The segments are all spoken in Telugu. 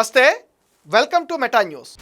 నమస్తే, welcome to meta news.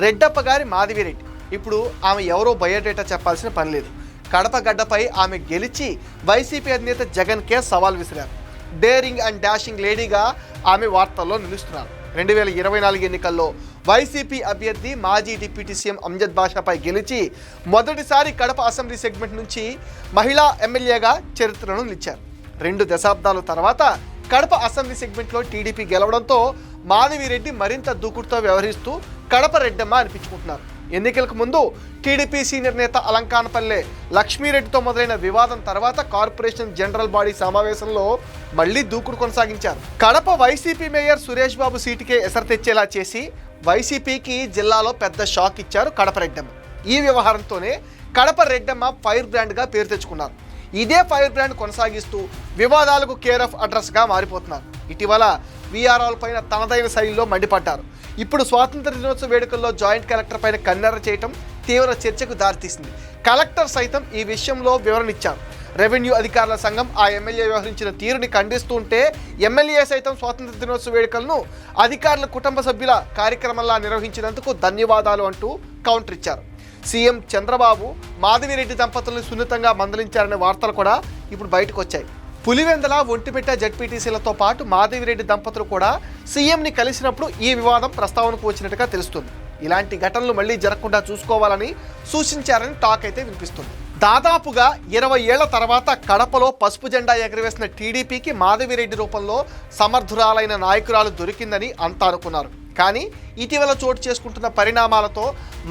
Reddappa గారి మాధవిరెడ్డి ఇప్పుడు ఆమె ఎవరో బయోడేటా చెప్పాల్సిన పని లేదు. కడప గడ్డపై ఆమె గెలిచి వైసీపీ అధినేత జగన్కే సవాల్ విసిరారు. డేరింగ్ అండ్ డాషింగ్ లేడీగా ఆమె వార్తల్లో నిలుస్తున్నారు. 2024 ఎన్నికల్లో వైసీపీ అభ్యర్థి మాజీ డిప్యూటీ సీఎం అంజద్ బాషాపై గెలిచి మొదటిసారి కడప అసెంబ్లీ సెగ్మెంట్ నుంచి మహిళా ఎమ్మెల్యేగా చరిత్రను నిలిచారు. 2 దశాబ్దాల తర్వాత కడప అసెంబ్లీ సెగ్మెంట్లో టీడీపీ గెలవడంతో మాధవిరెడ్డి మరింత దూకుడుతో వ్యవహరిస్తూ కడప రెడ్డమ్మ అనిపించుకుంటున్నారు. ఎన్నికలకు ముందు టీడీపీ సీనియర్ నేత అలంకానపల్లె లక్ష్మీరెడ్డితో మొదలైన వివాదం తర్వాత కార్పొరేషన్ జనరల్ బాడీ సమావేశంలో మళ్లీ దూకుడు కొనసాగించారు. కడప వైసీపీ మేయర్ సురేష్ బాబు సీటుకే ఎసరు తెచ్చేలా చేసి వైసీపీకి జిల్లాలో పెద్ద షాక్ ఇచ్చారు కడప రెడ్డమ్మ. ఈ వ్యవహారంతోనే కడప రెడ్డమ్మ ఫైర్ బ్రాండ్గా పేరు తెచ్చుకున్నారు. ఇదే ఫైర్ బ్రాండ్ కొనసాగిస్తూ వివాదాలకు కేర్ ఆఫ్ అడ్రస్గా మారిపోతున్నారు. ఇటీవల వీఆర్ఓల పైన తనదైన శైలిలో మండిపడ్డారు. ఇప్పుడు స్వాతంత్ర దినోత్సవ వేడుకల్లో జాయింట్ కలెక్టర్ పైన కన్నెర్ర చేయడం తీవ్ర చర్చకు దారితీసింది. కలెక్టర్ సైతం ఈ విషయంలో వివరణ ఇచ్చారు. రెవెన్యూ అధికారుల సంఘం ఆ ఎమ్మెల్యే వ్యవహరించిన తీరుని ఖండిస్తూ ఉంటే ఎమ్మెల్యే సైతం స్వాతంత్ర దినోత్సవ వేడుకలను అధికారుల కుటుంబ సభ్యుల కార్యక్రమంలా నిర్వహించినందుకు ధన్యవాదాలు అంటూ కౌంటర్ ఇచ్చారు. సీఎం చంద్రబాబు మాధవిరెడ్డి దంపతులను సున్నితంగా మందలించారనే వార్తలు కూడా ఇప్పుడు బయటకు వచ్చాయి. పులివెందల, ఒంటిమిట్ట జడ్పీటీసీలతో పాటు మాధవిరెడ్డి దంపతులు కూడా సీఎంని కలిసినప్పుడు ఈ వివాదం ప్రస్తావనకు వచ్చినట్టుగా తెలుస్తుంది. ఇలాంటి ఘటనలు మళ్లీ జరగకుండా చూసుకోవాలని సూచించారని టాక్ అయితే వినిపిస్తుంది. దాదాపుగా 20 ఏళ్ల తర్వాత కడపలో పసుపు జెండా ఎగరవేసిన టీడీపీకి మాధవిరెడ్డి రూపంలో సమర్థురాలైన నాయకురాలు దొరికిందని అంతా అనుకున్నారు. కానీ ఇటీవల చోటు చేసుకుంటున్న పరిణామాలతో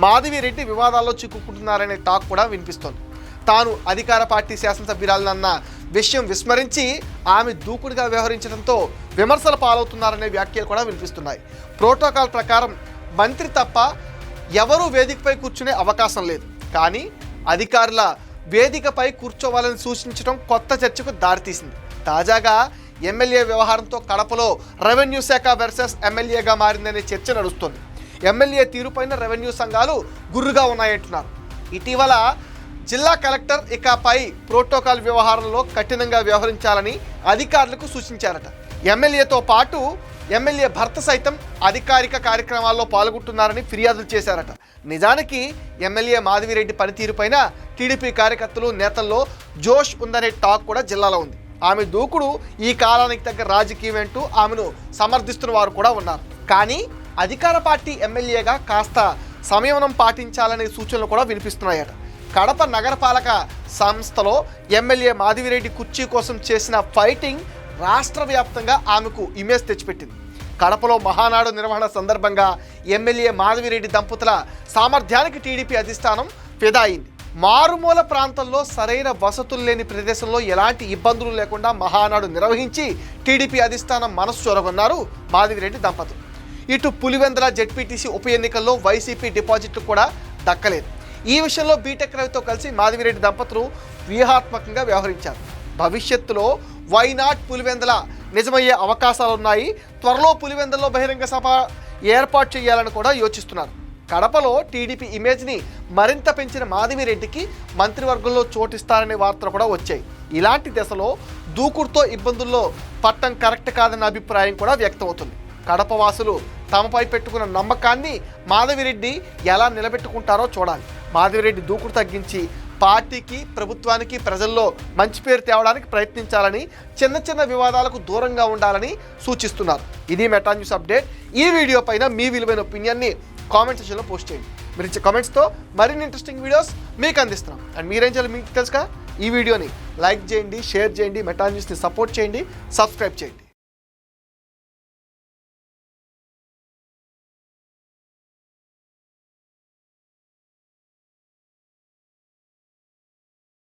మాధవిరెడ్డి వివాదాల్లో చిక్కుకుంటున్నారనే టాక్ కూడా వినిపిస్తోంది. తాను అధికార పార్టీ శాసనసభ్యురాలన్న విషయం విస్మరించి ఆమె దూకుడుగా వ్యవహరించడంతో విమర్శల పాలవుతున్నారనే వ్యాఖ్యలు కూడా వినిపిస్తున్నాయి. ప్రోటోకాల్ ప్రకారం మంత్రి తప్ప ఎవరూ వేదికపై కూర్చునే అవకాశం లేదు. కానీ అధికారుల వేదికపై కూర్చోవాలని సూచించడం కొత్త చర్చకు దారితీసింది. తాజాగా ఎమ్మెల్యే వ్యవహారంతో కడపలో రెవెన్యూ శాఖ వర్సెస్ ఎమ్మెల్యేగా మారిందనే చర్చ నడుస్తుంది. ఎమ్మెల్యే తీరుపైన రెవెన్యూ సంఘాలు గుర్రుగా ఉన్నాయంటున్నారు. ఇటీవల జిల్లా కలెక్టర్ ఇకపై ప్రోటోకాల్ వ్యవహారంలో కఠినంగా వ్యవహరించాలని అధికారులకు సూచించారట. ఎమ్మెల్యేతో పాటు ఎమ్మెల్యే భర్త సైతం అధికారిక కార్యక్రమాల్లో పాల్గొంటున్నారని ఫిర్యాదులు చేశారట. నిజానికి ఎమ్మెల్యే మాధవిరెడ్డి పనితీరుపైన టీడీపీ కార్యకర్తలు, నేతల్లో జోష్ ఉందనే టాక్ కూడా జిల్లాలో ఉంది. ఆమె దూకుడు ఈ కాలానికి తగ్గ రాజకీయం అంటూ ఆమెను సమర్థిస్తున్న వారు కూడా ఉన్నారు. కానీ అధికార పార్టీ ఎమ్మెల్యేగా కాస్త సంయమనం పాటించాలనే సూచనలు కూడా వినిపిస్తున్నాయట. కడప నగరపాలక సంస్థలో ఎమ్మెల్యే మాధవిరెడ్డి కుర్చీ కోసం చేసిన ఫైటింగ్ రాష్ట్ర వ్యాప్తంగా ఆమెకు ఇమేజ్ తెచ్చిపెట్టింది. కడపలో మహానాడు నిర్వహణ సందర్భంగా ఎమ్మెల్యే మాధవిరెడ్డి దంపతుల సామర్థ్యానికి టీడీపీ అధిష్టానం ఫిదా అయింది. మారుమూల ప్రాంతంలో సరైన వసతులు లేని ప్రదేశంలో ఎలాంటి ఇబ్బందులు లేకుండా మహానాడు నిర్వహించి టీడీపీ అధిష్టానం మనసు చొరగొన్నారు మాధవిరెడ్డి దంపతులు. ఇటు పులివెందుల జెడ్పీటీసీ ఉప ఎన్నికల్లో వైసీపీ డిపాజిట్లు కూడా దక్కలేదు. ఈ విషయంలో బీటెక్ రవితో కలిసి మాధవిరెడ్డి దంపతులు వ్యూహాత్మకంగా వ్యవహరించారు. భవిష్యత్తులో వైనాట్ పులివెందుల నిజమయ్యే అవకాశాలున్నాయి. త్వరలో పులివెందులలో బహిరంగ సభ ఏర్పాటు చేయాలని కూడా యోచిస్తున్నారు. కడపలో టీడీపీ ఇమేజ్ని మరింత పెంచిన మాధవిరెడ్డికి మంత్రివర్గంలో చోటిస్తారనే వార్తలు కూడా వచ్చాయి. ఇలాంటి దశలో దూకుడుతో ఇబ్బందుల్లో పట్టం కరెక్ట్ కాదన్న అభిప్రాయం కూడా వ్యక్తమవుతుంది. కడప వాసులు తమపై పెట్టుకున్న నమ్మకాన్ని మాధవిరెడ్డి ఎలా నిలబెట్టుకుంటారో చూడాలి. మాధవిరెడ్డి దూకుడు తగ్గించి పార్టీకి ప్రభుత్వానికి ప్రజల్లో మంచి పేరు తేవడానికి ప్రయత్నించాలని, చిన్న చిన్న వివాదాలకు దూరంగా ఉండాలని సూచిస్తున్నారు. ఇది మెటా న్యూస్ అప్డేట్. ఈ వీడియో పైన మీ విలువైన ఒపీనియన్ని కామెంట్ సెక్షన్లో పోస్ట్ చేయండి. మీరు ఇచ్చే కామెంట్స్తో మరిన్ని ఇంట్రెస్టింగ్ వీడియోస్ మీకు అందిస్తున్నాం. అండ్ మీరేం చేయాలి మీకు తెలుసుగా, ఈ వీడియోని లైక్ చేయండి, షేర్ చేయండి, మెటా న్యూస్ని సపోర్ట్ చేయండి, సబ్స్క్రైబ్ చేయండి.